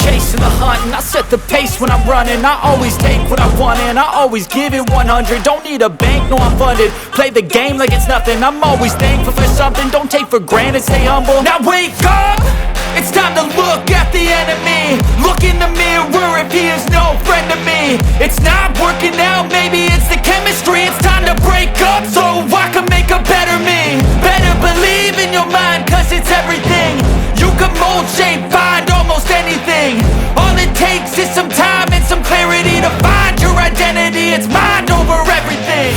chasing the hunt, and I set the pace when I'm running. I always take what I want and I always give it 100. Don't need a bank, no I'm funded. Play the game like it's nothing. I'm always thankful for something. Don't take for granted, stay humble. Now wake up, it's time to look at the enemy. Look in the mirror if he is no friend to me. It's not working out, maybe it's the chemistry. It's time to break up so I can make a better me. Better believe in your mind, cause it's everything. You can mold, shape, find almost anything. All it takes is some time and some clarity to find your identity. It's mind over everything.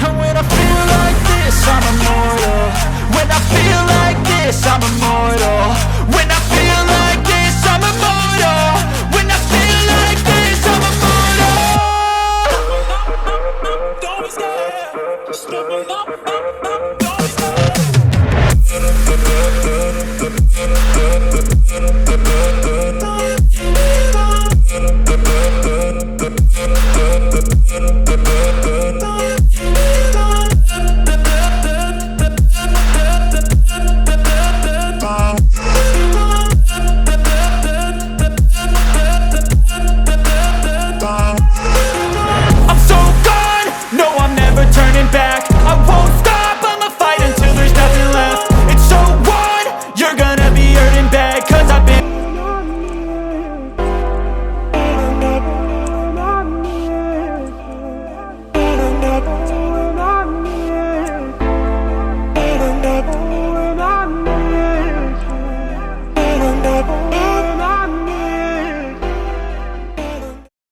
And when I feel like this, I'm immortal. When I feel like this, I'm immortal. When I feel like this, I'm immortal. When I feel like this, I'm immortal. Don't be scared. Just level up, don't be scared.